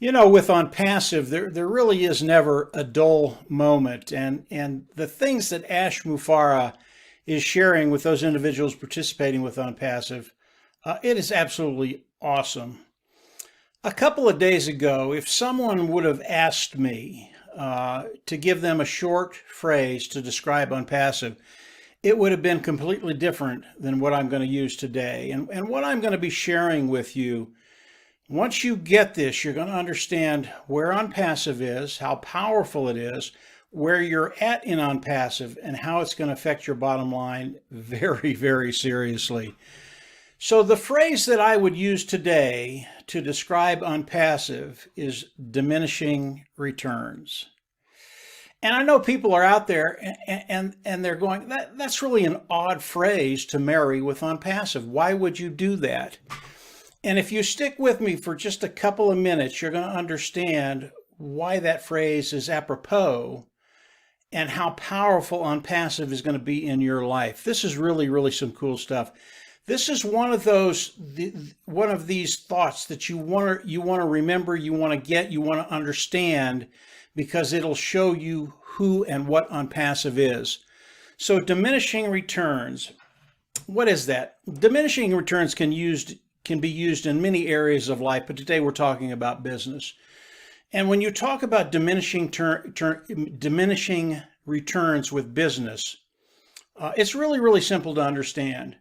You know, with Onpassive, there really is never a dull moment. And the things that Ash Mufareh is sharing with those individuals participating with Onpassive, it is absolutely awesome. A couple of days ago, if someone would have asked me to give them a short phrase to describe Onpassive, it would have been completely different than what I'm going to use today. And what I'm going to be sharing with you, once you get this, you're going to understand where Onpassive is, how powerful it is, where you're at in Onpassive, and how it's going to affect your bottom line very, very seriously. So the phrase that I would use today to describe Onpassive is diminishing returns. And I know people are out there and they're going, that's really an odd phrase to marry with Onpassive. Why would you do that? And if you stick with me for just a couple of minutes, you're going to understand why that phrase is apropos and how powerful Onpassive is going to be in your life. This is really, really some cool stuff. This is one of these thoughts that you want to remember, you want to get, you want to understand, because it'll show you who and what Onpassive is. So diminishing returns, what is that? Diminishing returns can be used in many areas of life, but today we're talking about business. And when you talk about diminishing returns with business, it's really, really simple to understand.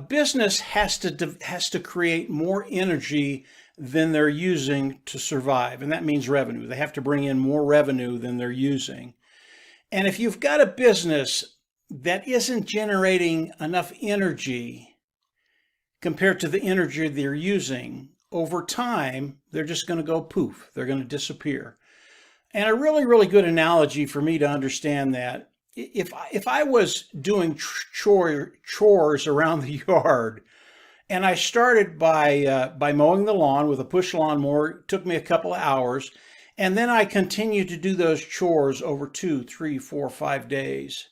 Business has to create more energy than they're using to survive, and that means revenue. They have to bring in more revenue than they're using. And if you've got a business that isn't generating enough energy compared to the energy they're using, over time, they're just going to go poof. They're going to disappear. And a really, really good analogy for me to understand that, if I was doing chores around the yard, and I started by mowing the lawn with a push lawnmower, it took me a couple of hours, and then I continued to do those chores over 2, 3, 4, 5 days,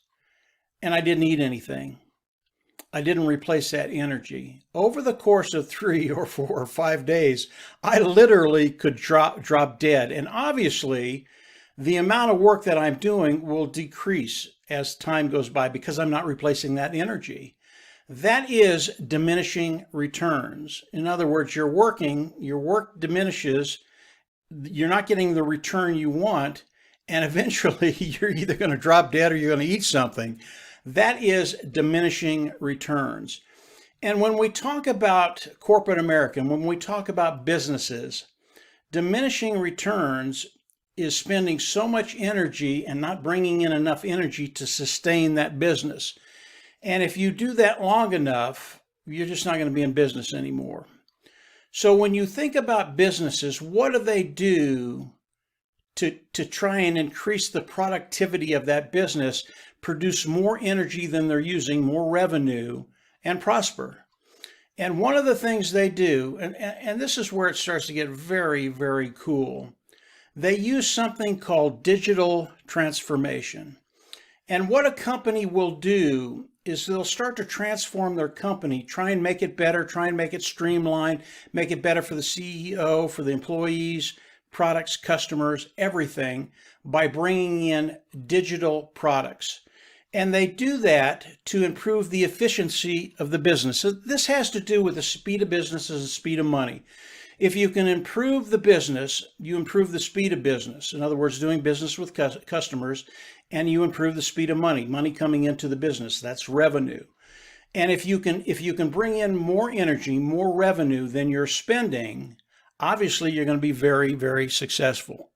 and I didn't eat anything. I didn't replace that energy. Over the course of 3 or 4 or 5 days, I literally could drop dead. And obviously, the amount of work that I'm doing will decrease as time goes by because I'm not replacing that energy. That is diminishing returns. In other words, your work diminishes, you're not getting the return you want, and eventually you're either going to drop dead or you're going to eat something. That is diminishing returns. And when we talk about corporate America, when we talk about businesses, diminishing returns is spending so much energy and not bringing in enough energy to sustain that business. And if you do that long enough, you're just not going to be in business anymore. So when you think about businesses, what do they do to try and increase the productivity of that business, produce more energy than they're using, more revenue, and prosper? And one of the things they do, and this is where it starts to get very, very cool, they use something called digital transformation. And what a company will do is they'll start to transform their company, try and make it better, try and make it streamlined, make it better for the CEO, for the employees, products, customers, everything, by bringing in digital products. And they do that to improve the efficiency of the business. So this has to do with the speed of business and the speed of money. If you can improve the business, you improve the speed of business. In other words, doing business with customers, and you improve the speed of money coming into the business. That's revenue. And if you can bring in more energy, more revenue than you're spending, obviously you're going to be very, very successful.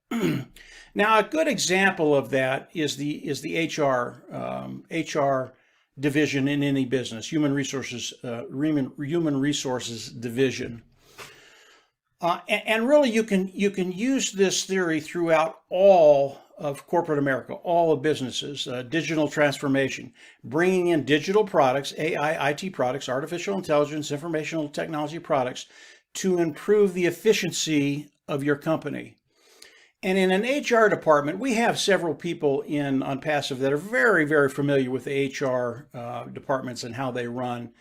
Now, a good example of that is the HR division in any business, human resources division. And really, you can use this theory throughout all of corporate America, all of businesses. Digital transformation, bringing in digital products, AI, IT products, artificial intelligence, informational technology products, to improve the efficiency of your company. And in an HR department, we have several people in Onpassive that are very, very familiar with the HR departments and how they run.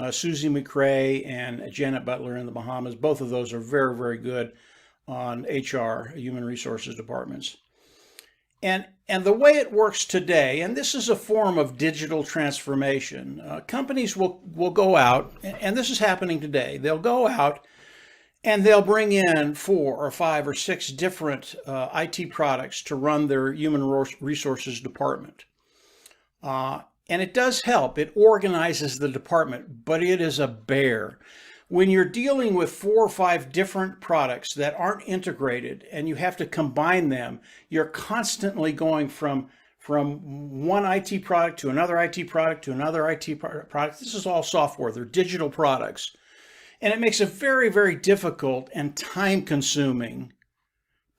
Susie McRae and Janet Butler in the Bahamas, both of those are very, very good on HR, human resources departments. And the way it works today, and this is a form of digital transformation, companies will go out, and this is happening today. They'll go out and they'll bring in 4 or 5 or 6 different IT products to run their human resources department. And it does help. It organizes the department, but it is a bear. When you're dealing with 4 or 5 different products that aren't integrated and you have to combine them, you're constantly going from one IT product to another IT product to another IT product. This is all software. They're digital products. And it makes it very, very difficult and time consuming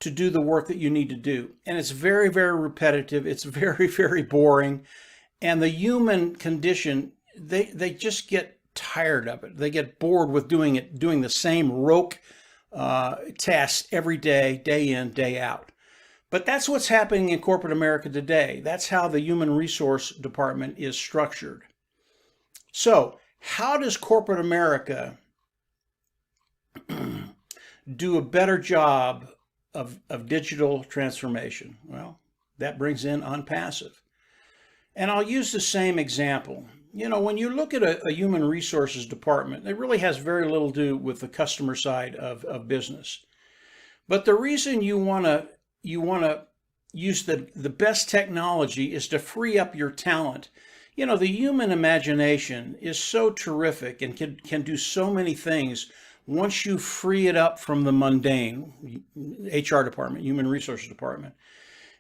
to do the work that you need to do. And it's very, very repetitive. It's very, very boring. And the human condition, they just get tired of it. They get bored with doing the same rote tasks every day, day in, day out. But that's what's happening in corporate America today. That's how the human resource department is structured. So how does corporate America do a better job of digital transformation? Well, that brings in Onpassive. And I'll use the same example. You know, when you look at a human resources department, it really has very little to do with the customer side of business. But the reason you want to use the best technology is to free up your talent. You know, the human imagination is so terrific and can do so many things once you free it up from the mundane HR department, human resources department.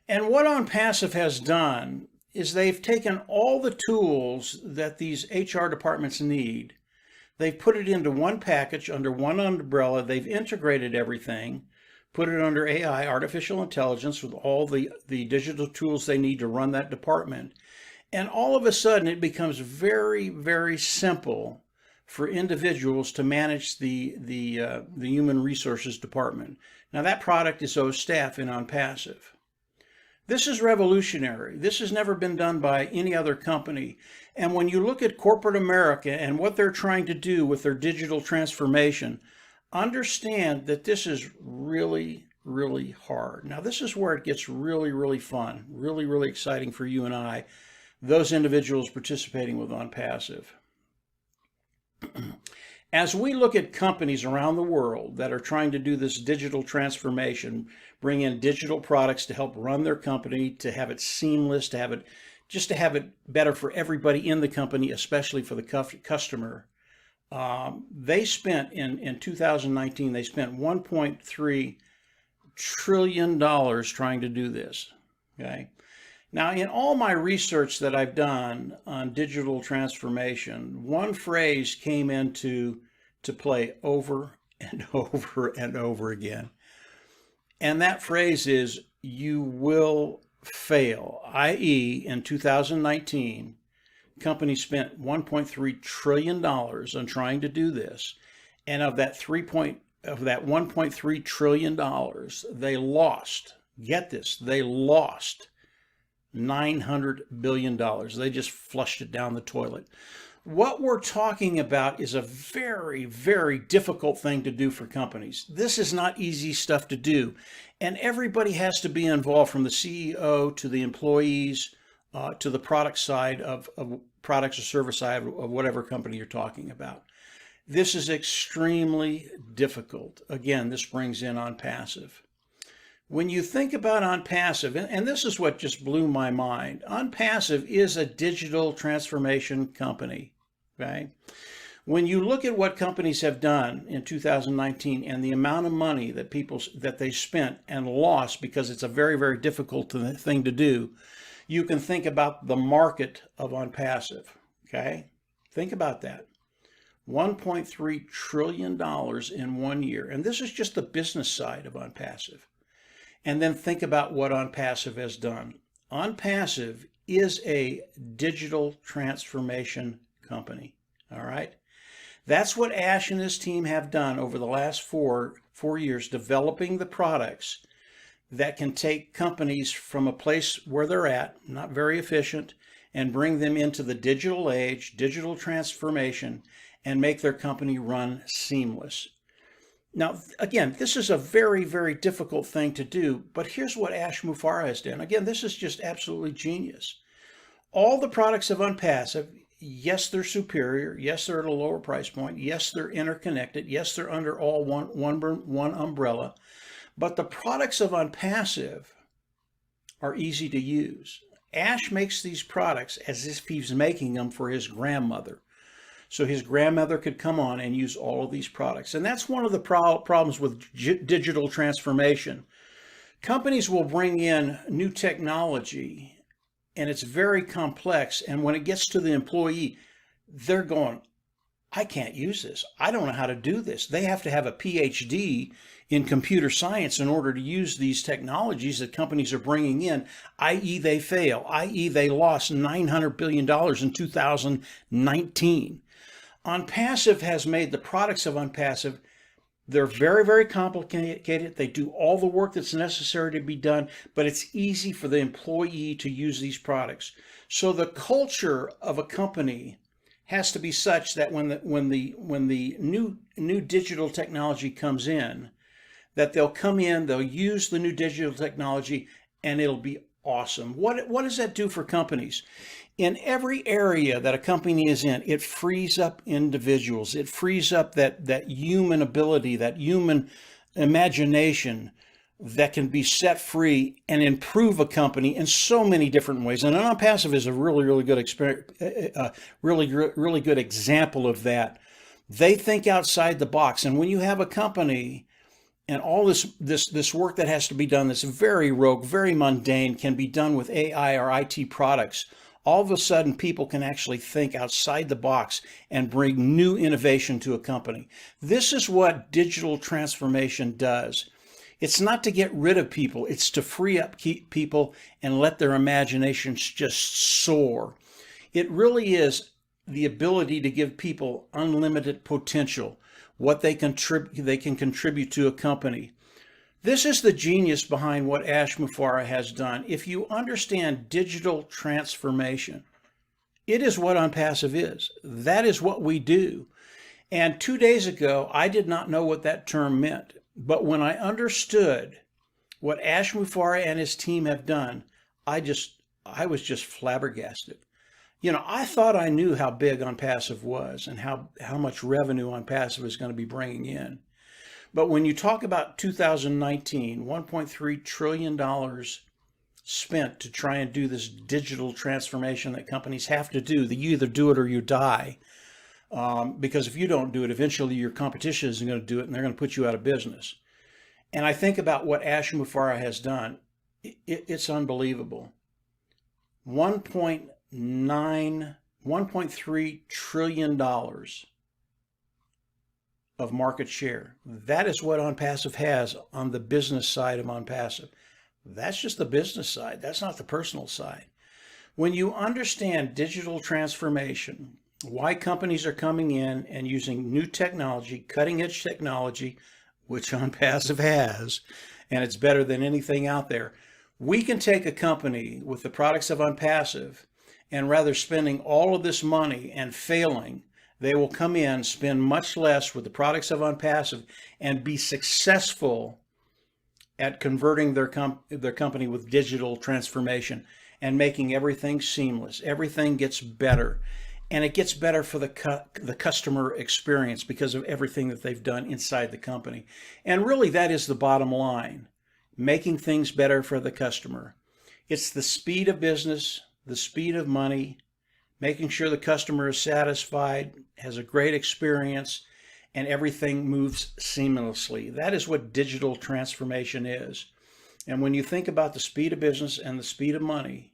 And what Onpassive has done is they've taken all the tools that these HR departments need. They've put it into one package under one umbrella. They've integrated everything, put it under AI, artificial intelligence, with all the digital tools they need to run that department. And all of a sudden it becomes very, very simple for individuals to manage the human resources department. Now that product is OStaff in Onpassive. This is revolutionary. This has never been done by any other company. And when you look at corporate America and what they're trying to do with their digital transformation, understand that this is really, really hard. Now, this is where it gets really, really fun, really, really exciting for you and I, those individuals participating with Onpassive. As we look at companies around the world that are trying to do this digital transformation, bring in digital products to help run their company, to have it seamless, to have it better for everybody in the company, especially for the customer. They spent in 2019, they spent $1.3 trillion trying to do this. Okay. Now, in all my research that I've done on digital transformation, one phrase came into play over and over and over again. And that phrase is, you will fail, i.e. in 2019, companies spent $1.3 trillion on trying to do this. And of that $1.3 trillion, they lost, get this, they lost $900 billion. They just flushed it down the toilet. What we're talking about is a very, very difficult thing to do for companies. This is not easy stuff to do. And everybody has to be involved, from the CEO to the employees, to the product side of products or service side of whatever company you're talking about. This is extremely difficult. Again, this brings in Onpassive. When you think about Onpassive, and this is what just blew my mind, Onpassive is a digital transformation company, okay? When you look at what companies have done in 2019 and the amount of money that they spent and lost because it's a very, very difficult thing to do, you can think about the market of Onpassive, okay? Think about that. $1.3 trillion in 1 year. And this is just the business side of Onpassive. And then think about what Onpassive has done. Onpassive is a digital transformation company, all right? That's what Ash and his team have done over the last four years, developing the products that can take companies from a place where they're at, not very efficient, and bring them into the digital age, digital transformation, and make their company run seamless. Now, again, this is a very, very difficult thing to do, but here's what Ash Mufareh has done. Again, this is just absolutely genius. All the products of Onpassive, yes, they're superior. Yes, they're at a lower price point. Yes, they're interconnected. Yes, they're under all one umbrella. But the products of Onpassive are easy to use. Ash makes these products as if he's making them for his grandmother. So his grandmother could come on and use all of these products. And that's one of the problems with digital transformation. Companies will bring in new technology and it's very complex. And when it gets to the employee, they're going, I can't use this. I don't know how to do this. They have to have a PhD in computer science in order to use these technologies that companies are bringing in, i.e. they fail, i.e. they lost $900 billion in 2019. Onpassive has made the products of Onpassive, they're very, very complicated. They do all the work that's necessary to be done, but it's easy for the employee to use these products. So the culture of a company has to be such that when the new digital technology comes in, that they'll come in, they'll use the new digital technology, and it'll be awesome. What does that do for companies? In every area that a company is in, it frees up individuals. It frees up that human ability, that human imagination that can be set free and improve a company in so many different ways. And Onpassive is a really good really good example of that. They think outside the box, and when you have a company and all this work that has to be done, that's very rogue, very mundane, can be done with AI or IT products, all of a sudden people can actually think outside the box and bring new innovation to a company. This is what digital transformation does. It's not to get rid of people, it's to free up people and let their imaginations just soar. It really is the ability to give people unlimited potential, what they can contribute to a company. This is the genius behind what Ash Mufareh has done. If you understand digital transformation, it is what Onpassive is. That is what we do. And 2 days ago, I did not know what that term meant. But when I understood what Ash Mufareh and his team have done, I was just flabbergasted. I thought I knew how big Onpassive was and how much revenue Onpassive is going to be bringing in. But when you talk about 2019, $1.3 trillion spent to try and do this digital transformation that companies have to do, that you either do it or you die. Because if you don't do it, eventually your competition isn't going to do it and they're going to put you out of business. And I think about what Ash Mufareh has done. It's unbelievable. $1.3 trillion of market share. That is what Onpassive has on the business side of Onpassive. That's just the business side. That's not the personal side. When you understand digital transformation, why companies are coming in and using new technology, cutting edge technology, which Onpassive has, and it's better than anything out there. We can take a company with the products of Onpassive and rather spending all of this money and failing, they will come in, spend much less with the products of Onpassive and be successful at converting their company with digital transformation and making everything seamless. Everything gets better. And it gets better for the customer experience because of everything that they've done inside the company. And really, that is the bottom line, making things better for the customer. It's the speed of business, the speed of money, making sure the customer is satisfied, has a great experience, and everything moves seamlessly. That is what digital transformation is. And when you think about the speed of business and the speed of money,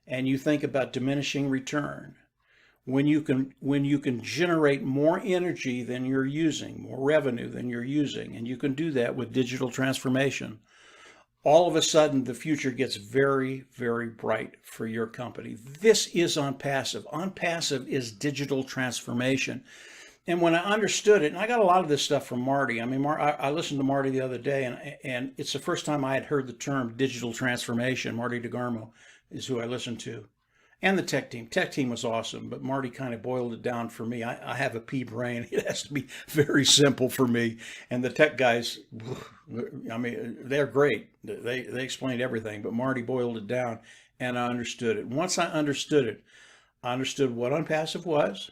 and you think about diminishing return, when you can generate more energy than you're using, more revenue than you're using, and you can do that with digital transformation, all of a sudden the future gets very, very bright for your company. This is Onpassive. Onpassive is digital transformation. And when I understood it, and I got a lot of this stuff from Marty. I mean, I listened to Marty the other day, and it's the first time I had heard the term digital transformation. Marty DeGarmo is who I listened to. And the tech team. Tech team was awesome, but Marty kind of boiled it down for me. I have a pea brain. It has to be very simple for me. And the tech guys, I mean, they're great. They explained everything, but Marty boiled it down and I understood it. Once I understood it, I understood what Onpassive was.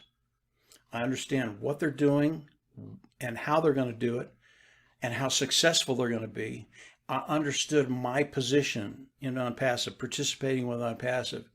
I understand what they're doing and how they're going to do it and how successful they're going to be. I understood my position in Onpassive, participating with Onpassive,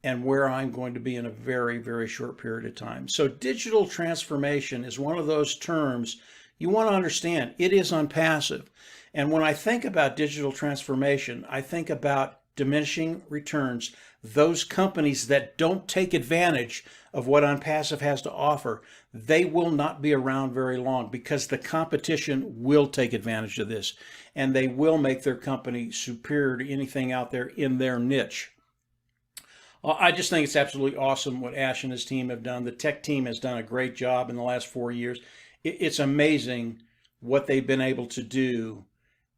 and where I'm going to be in a very, very short period of time. So digital transformation is one of those terms you want to understand. It is Onpassive. And when I think about digital transformation, I think about diminishing returns, those companies that don't take advantage of what Onpassive has to offer. They will not be around very long because the competition will take advantage of this and they will make their company superior to anything out there in their niche. I just think it's absolutely awesome what Ash and his team have done. The tech team has done a great job in the last 4 years. It's amazing what they've been able to do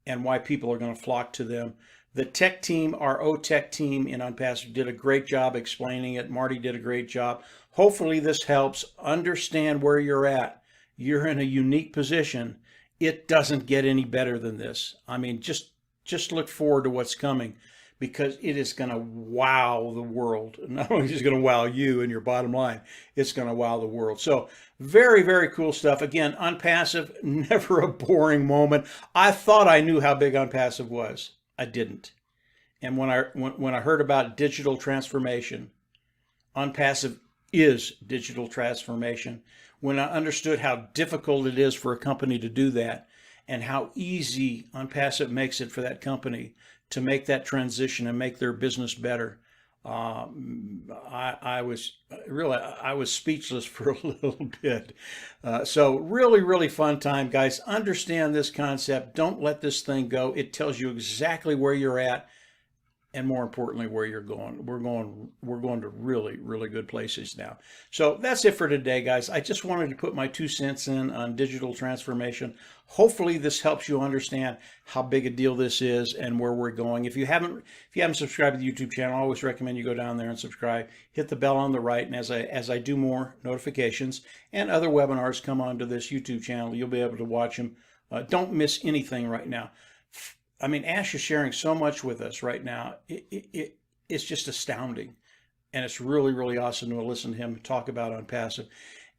and why people are going to flock to them. The tech team, our O-Tech team in Onpassive, did a great job explaining it. Marty did a great job. Hopefully this helps understand where you're at. You're in a unique position. It doesn't get any better than this. I mean, just look forward to what's coming, because it is going to wow the world. Not only is it going to wow you and your bottom line, it's going to wow the world. So very, very cool stuff. Again, Onpassive, never a boring moment. I thought I knew how big Onpassive was. I didn't. And when I heard about digital transformation, Onpassive is digital transformation. When I understood how difficult it is for a company to do that and how easy Onpassive makes it for that company to make that transition and make their business better, I was speechless for a little bit. So really, really fun time, guys. Understand this concept. Don't let this thing go. It tells you exactly where you're at, and more importantly, where you're going. We're going to really, really good places now. So that's it for today, guys. I just wanted to put my 2 cents in on digital transformation. Hopefully this helps you understand how big a deal this is and where we're going. If you haven't subscribed to the YouTube channel, I always recommend you go down there and subscribe. Hit the bell on the right, and as I do more notifications and other webinars come onto this YouTube channel, you'll be able to watch them. Don't miss anything right now. I mean, Ash is sharing so much with us right now. It's just astounding. And it's really, really awesome to listen to him talk about Onpassive.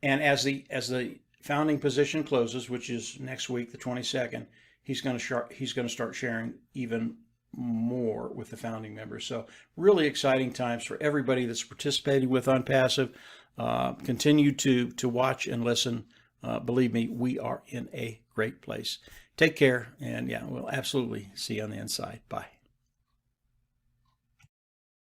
And as the founding position closes, which is next week, the 22nd, he's going to start sharing even more with the founding members. So really exciting times for everybody that's participating with Onpassive. Continue to watch and listen. Believe me, we are in a great place. Take care, and yeah, we'll absolutely see you on the inside. Bye.